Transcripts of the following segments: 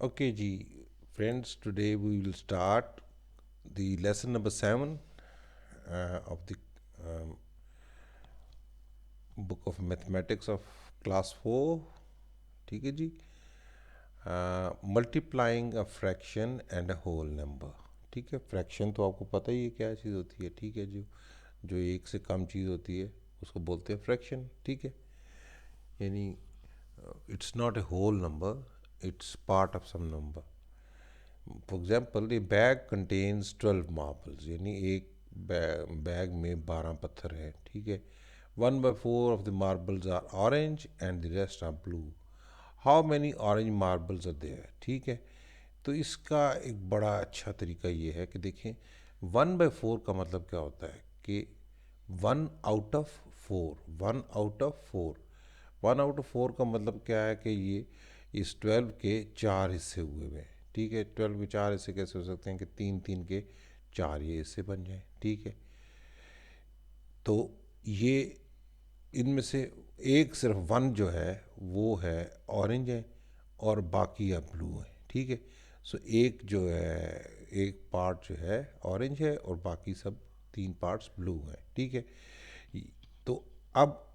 Okay, ji, friends, today we will start the lesson number 7 of the um, book of mathematics of class 4. ठीक है जी. Multiplying a fraction and a whole number. ठीक है, fraction तो आपको पता ही है क्या चीज़ होती है. ठीक है जी, जो एक से कम चीज़ होती है उसको बोलते हैं फ्रैक्शन. ठीक है, यानी it's not a whole number, it's part of some number. For example, a bag contains 12 marbles, यानी एक बैग में 12 पत्थर हैं. ठीक है, 1/4 of the marbles are orange and the rest are blue. How many orange marbles are there. ठीक है, तो इसका एक बड़ा अच्छा तरीका ये है कि देखें 1/4 का मतलब क्या होता है कि 1/4, 1/4, 1/4 का मतलब क्या है कि ये इस 12 के 4 हिस्से हुए हुए हैं. ठीक है, 12 के 4 हिस्से कैसे हो सकते हैं कि 3 3 के 4 ये हिस्से बन जाएं. ठीक है, तो ये इनमें से एक सिर्फ वन जो है वो है ऑरेंज है और बाकी अब ब्लू है. ठीक है, सो एक जो है, एक पार्ट जो है ऑरेंज है और बाकी सब 3 पार्ट्स ब्लू हैं. ठीक है, तो अब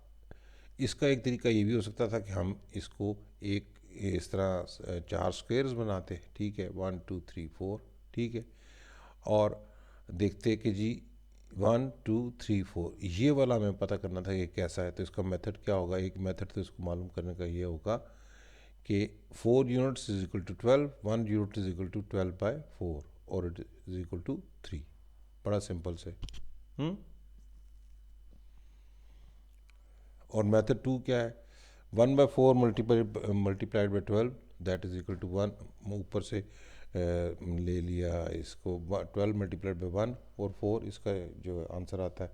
इसका एक तरीका ये भी हो सकता था कि हम इसको एक इस तरह 4 स्क्वेयर्स बनाते. ठीक है, 1 2 3 4. ठीक है, और देखते कि जी 1 2 3 4 ये वाला हमें पता करना था कि कैसा है. तो इसका मेथड क्या होगा. एक मेथड तो इसको मालूम करने का ये होगा कि 4 units is equal to 12, 1 unit is equal to 12/4 और इट इज इक्वल टू 3. बड़ा सिंपल से. हम्म और मेथड 2 क्या है. 1/4 multiplied by 12 that is equal to 1. ऊपर से ले लिया इसको 12 मल्टीप्लाइड बाई 1 और 4, इसका जो आंसर आता है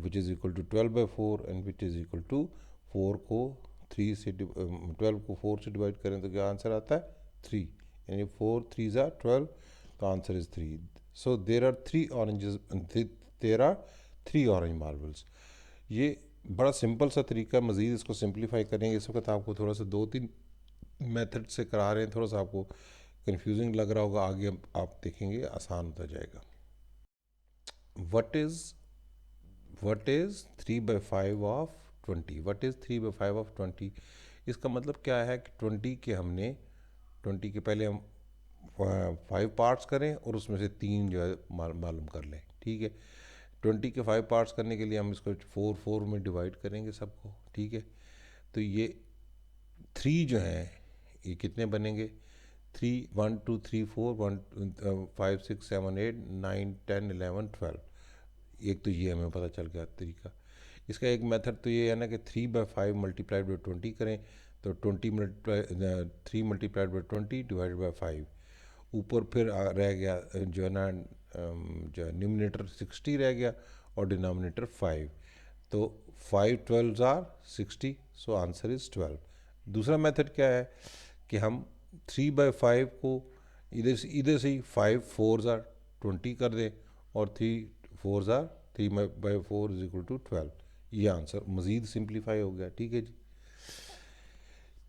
which is equal to 12/4 and which is equal to 4 को 3 से 12 को 4 से डिवाइड करें तो क्या आंसर आता है 3. यानी 4 3 ज़ा 12, तो answer is 3. So there are 3 oranges, there are 3 orange marbles. ये बड़ा सिंपल सा तरीका. मज़ीद इसको सिंप्लीफाई करेंगे. इस वक्त आपको थोड़ा सा 2 3 मेथड से करा रहे हैं, थोड़ा सा आपको कंफ्यूजिंग लग रहा होगा. आगे आप देखेंगे आसान होता जाएगा. What is 3/5 of 20. What is 3/5 of 20. इसका मतलब क्या है कि 20 के हमने 20 के पहले हम 5 पार्ट्स करें और उसमें से 3 जो है मालूम कर लें. ठीक है, 20 के 5 पार्ट्स करने के लिए हम इसको 4 4 में डिवाइड करेंगे सबको. ठीक है, तो ये 3 जो हैं ये कितने बनेंगे. 3 1 2 3 4 1 5 6 7 8 9 10 11 12. एक तो ये हमें पता चल गया तरीका. इसका एक मेथड तो ये है ना कि 3/5 मल्टीप्लाइड बाई 20 करें तो 3 मल्टीप्लाइड बाई 20 डिवाइड बाई 5. ऊपर फिर रह गया जो है ना, जो न्यूमिनेटर 60 रह गया और डिनोमिनेटर 5. तो 5 12 आर 60, सो आंसर इज़ 12. दूसरा मेथड क्या है कि हम 3/5 को इधर से ही 5 4 आर 20 कर दें और 3 4 आर 3/4 इज इक्वल टू 12. ये आंसर मज़ीद सिंप्लीफाई हो गया. ठीक है जी.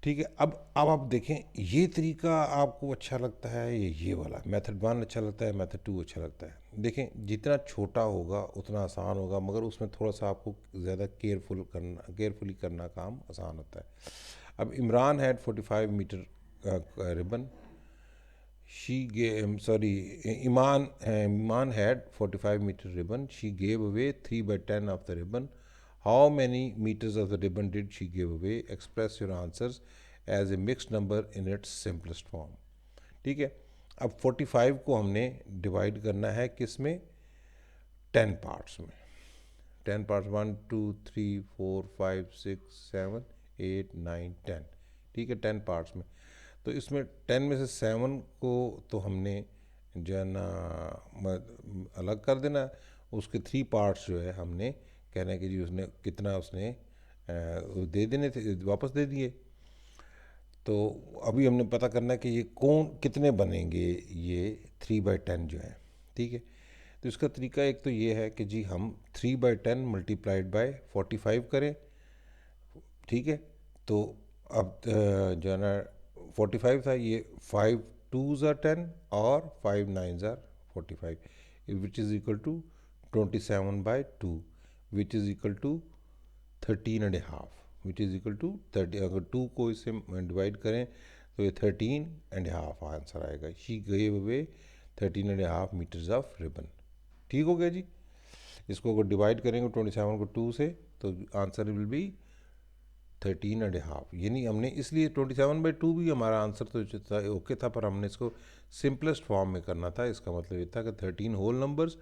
ठीक है, अब आप देखें ये तरीका आपको अच्छा लगता है ये वाला मेथड 1 अच्छा लगता है, मेथड 2 अच्छा लगता है. देखें जितना छोटा होगा उतना आसान होगा, मगर उसमें थोड़ा सा आपको ज़्यादा केयरफुली करना काम आसान होता है. अब Imran had 45 metre ribbon. Iman had 45 meter ribbon. She gave away 3/10 of the ribbon. How many meters of the ribbon did she give away? Express your answers as a mixed number in its simplest form. ठीक है, अब 45 को हमने divide करना है किस में, 10 parts में. 10 पार्ट्स 1 2 3 4 5 6 7 8 9 10. ठीक है, 10 पार्ट्स में. तो इसमें 10 में से 7 को तो हमने जो है ना अलग कर देना. उसके 3 पार्ट्स जो है हमने कहना है कि जी उसने कितना उसने दे देने थे, वापस दे दिए. तो अभी हमने पता करना है कि ये कौन कितने बनेंगे ये 3/10 जो है. ठीक है, तो इसका तरीका एक तो ये है कि जी हम 3/10 मल्टीप्लाइड बाय 45 करें. ठीक है, तो अब जो है ना 45 था, ये 5 2s are 10 और 5 9s are 45 which is equal to 27/2 which is equal to 13 and a half which is equal to 30। अगर 2 को इससे डिवाइड करें तो ये 13 and a half आंसर आएगा। She gave away 13 and a half meters of ribbon। ठीक हो गया जी। इसको अगर डिवाइड करेंगे 27 को 2 से तो answer will be 13 and a half। यानी हमने इसलिए 27/2 भी हमारा आंसर तो जो था ओके था, पर हमने इसको सिंपलेस्ट फॉर्म में करना था। इसका मतलब ये था कि 13 whole numbers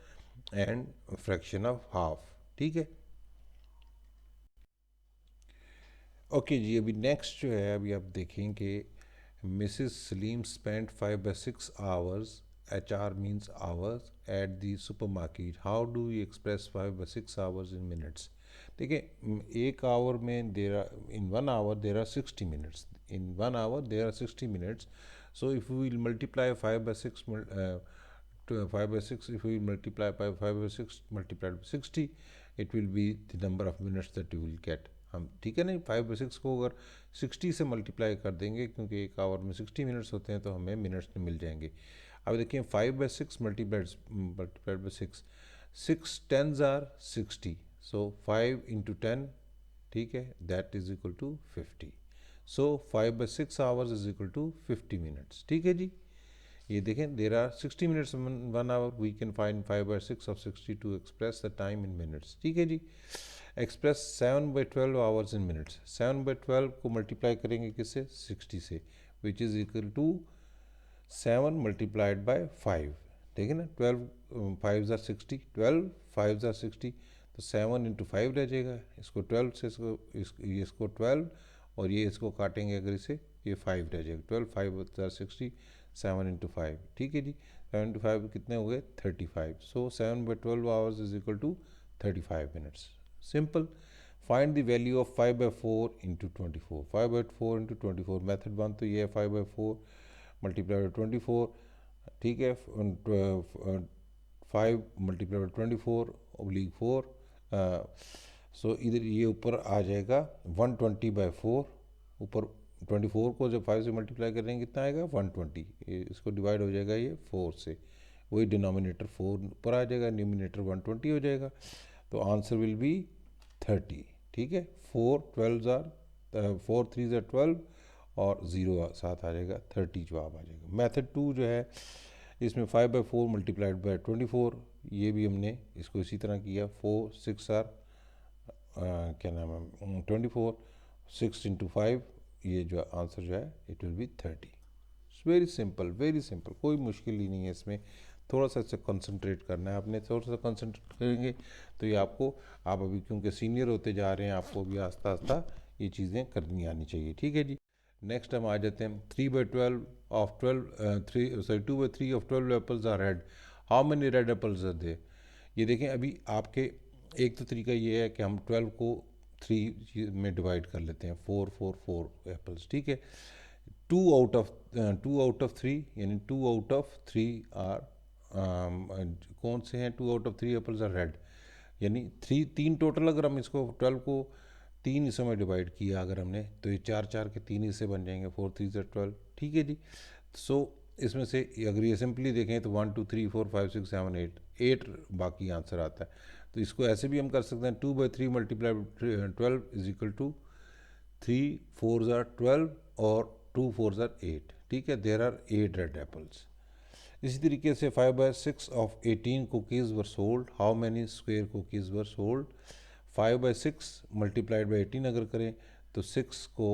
and fraction of half. ठीक है, ओके जी। अभी नेक्स्ट जो है, अभी आप देखें कि Mrs Salim spend 5/6 hours, HR means hours, at the supermarket. How do you express 5/6 hours in minutes. देखिए, एक आवर में there are, in 1 hour there are 60 minutes, in 1 hour there are 60 minutes. So if we will multiply 5/6 5/6, if we multiply by 5/6 multiplied by 60, it will be the number of minutes that you will get। हम ठीक है नहीं, 5/6 को अगर 60 से multiply कर देंगे, क्योंकि एक आवर में 60 मिनट्स होते हैं, तो हमें मिनट्स मिल जाएंगे। अब देखिए 5/6 multiplied by 6, 6 10s are 60, so 5 into 10, ठीक है, that is equal to 50। So 5/6 hours is equal to 50 minutes. ठीक है जी। ये देखें, there are 60 minutes in 1 hour, we can find 5/6 of 60 to express the time in minutes. ठीक है जी। Express 7/12 hours in minutes. 7/12 को मल्टीप्लाई करेंगे किससे, 60 से, विच is equal to 7 multiplied by 5। ठीक है ना, 12 5s are 60, 12 5s are 60, तो 7 into 5 रह जाएगा। इसको 12 से इसको 12 और ये इसको काटेंगे अगर इसे, ये 5 रह जाएगा। 12 5s are 60, 7 into 5। ठीक है जी। 7 into 5 कितने हो गए, 35। So 7/12 hours is equal to 35 minutes. Simple. Find the value of 5/4 into 24। 5/4 into 24, method 1 तो ये है 5/4 मल्टीप्लाई बाई 24। ठीक है, 5 मल्टीप्लाई बाई 24 oblique 4। सो इधर ये ऊपर आ जाएगा 120/4। ऊपर 24 को जब 5 से मल्टीप्लाई करेंगे कितना आएगा, 120। इसको डिवाइड हो जाएगा ये 4 से, वही डिनोमिनेटर 4 ऊपर आ जाएगा, न्यूमिनेटर 120 हो जाएगा, तो आंसर विल बी 30। ठीक है, 4 3s are 12 और 0 साथ आ जाएगा, 30 जवाब आ जाएगा। मेथड 2 जो है, इसमें 5/4 मल्टीप्लाइड बाई 24, ये भी हमने इसको इसी तरह किया। 4 6 आर क्या नाम है 24, 6 into 5, ये जो आंसर जो है it will be 30। Very simple, very simple, कोई मुश्किल ही नहीं है इसमें। थोड़ा सा इसे कंसंट्रेट करना है आपने, थोड़ा सा कंसंट्रेट करेंगे तो ये आपको, आप अभी क्योंकि सीनियर होते जा रहे हैं, आपको भी आस्ता आस्ता ये चीज़ें करनी आनी चाहिए। ठीक है जी। नेक्स्ट हम आ जाते हैं 3/12 of 12 2/3 of 12 apples are red, how many red apples are there. ये देखें, अभी आपके एक तो तरीका ये है कि हम 12 को 3 में डिवाइड कर लेते हैं, 4 4 4 एप्पल्स। ठीक है, 2 आउट ऑफ 3, यानी 2 आउट ऑफ 3 आर कौन से हैं, 2 out of 3 apples are red, यानी 3 टोटल। अगर हम इसको 12 को 3 हिस्सों में डिवाइड किया अगर हमने, तो ये 4 4 के 3 हिस्से बन जाएंगे, 4 3s are 12। ठीक है जी। सो इसमें से अगर ये सिंपली देखें तो 1 2 3 4 5 6 7 8 बाकी आंसर आता है। तो इसको ऐसे भी हम कर सकते हैं, 2/3 multiply 12 is equal to 3 4s are 12 और 2 4s are 8। ठीक है, देर आर 8 रेड एप्पल्स। इसी तरीके से 5/6 of 18 cookies were sold, how many square cookies were sold. 5/6 multiplied by 18 अगर करें तो 6 को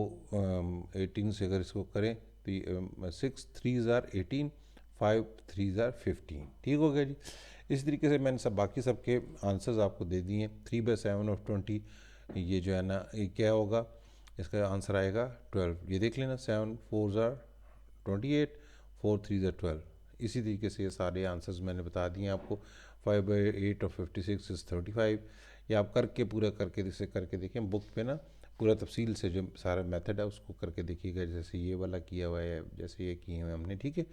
18 से अगर इसको करें तो 6 3s are 18, 5 3s are 15। ठीक हो गया जी। इसी तरीके से मैंने सब बाकी सबके आंसर्स आपको दे दिए हैं। 3/7 ऑफ 20, ये जो है ना, ये क्या होगा, इसका आंसर आएगा 12। ये देख लेना, 7 4s are 28, 4 3s are 12। इसी तरीके से ये सारे आंसर्स मैंने बता दिए आपको। 5/8 ऑफ 56 इज़ 35। ये आप करके पूरा करके इसे करके देखें, बुक पे ना पूरा तफसील से जो सारा मेथड है उसको करके देखिएगा, जैसे ये वाला किया हुआ है, जैसे ये किए हुए हमने। ठीक है,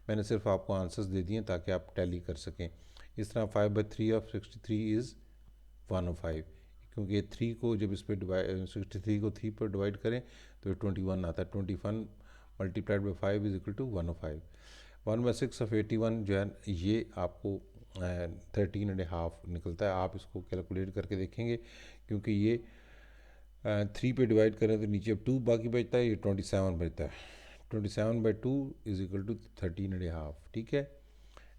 मैंने सिर्फ आपको आंसर्स दे दिए ताकि आप टैली कर सकें। इस तरह 5/3 ऑफ 63 इज़ 105, क्योंकि ये 3 को जब इस पर डिवाइड 63 को 3 पर डिवाइड करें तो 21 आता है। 21 multiplied by 5 is equal to 105। 1/6 of 81 जो है ये आपको 13.5 निकलता है। आप इसको कैलकुलेट करके देखेंगे, क्योंकि ये 3 पे डिवाइड करें तो नीचे अब 2 बाकी बचता है, ये 27 बचता है। 27/2 इज इक्वल टू 13.5। ठीक है,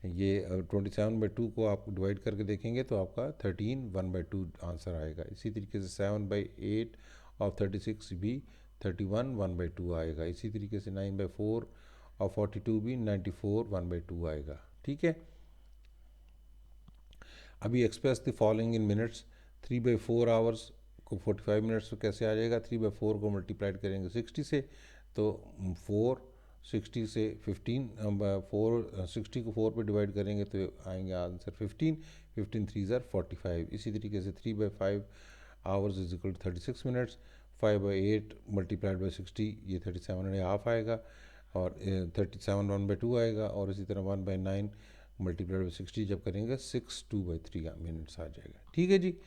ये 27/2 को आप डिवाइड करके देखेंगे तो आपका 13 1/2 आंसर आएगा। इसी तरीके से 7/8 ऑफ 36 भी 31 1/2 आएगा। इसी तरीके से 9/4 और 42 भी 94 1/2 आएगा। ठीक है, अभी express the following in minutes. 3/4 hours को 45 मिनट्स तो कैसे आ जाएगा? 3/4 को मल्टीप्लाइड करेंगे 60 से, तो 4 60 से 15 4 60 को 4 पे डिवाइड करेंगे तो आएंगे आंसर 15। 15 3 ज़र 45। इसी तरीके से 3/5 hours is equal to 36 minutes. 5/8 multiplied by 60 ये 37.5 आएगा, और 37 1/2 आएगा। और इसी तरह 1/9 मल्टीप्लाइड बाई 60 जब करेंगे 6 2/3 मिनट्स आ जाएगा। ठीक है जी,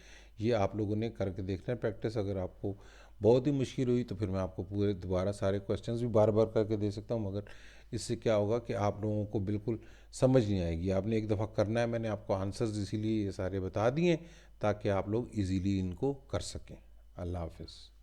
ये आप लोगों ने करके देखना है प्रैक्टिस। अगर आपको बहुत ही मुश्किल हुई तो फिर मैं आपको पूरे दोबारा सारे क्वेश्चंस भी बार बार करके दे सकता हूँ, मगर इससे क्या होगा कि आप लोगों को बिल्कुल समझ नहीं आएगी। आपने एक दफ़ा करना है, मैंने आपको आंसर्स इसीलिए ये सारे बता दिए ताकि आप लोग इजीली इनको कर सकें। अल्लाह हाफिज़।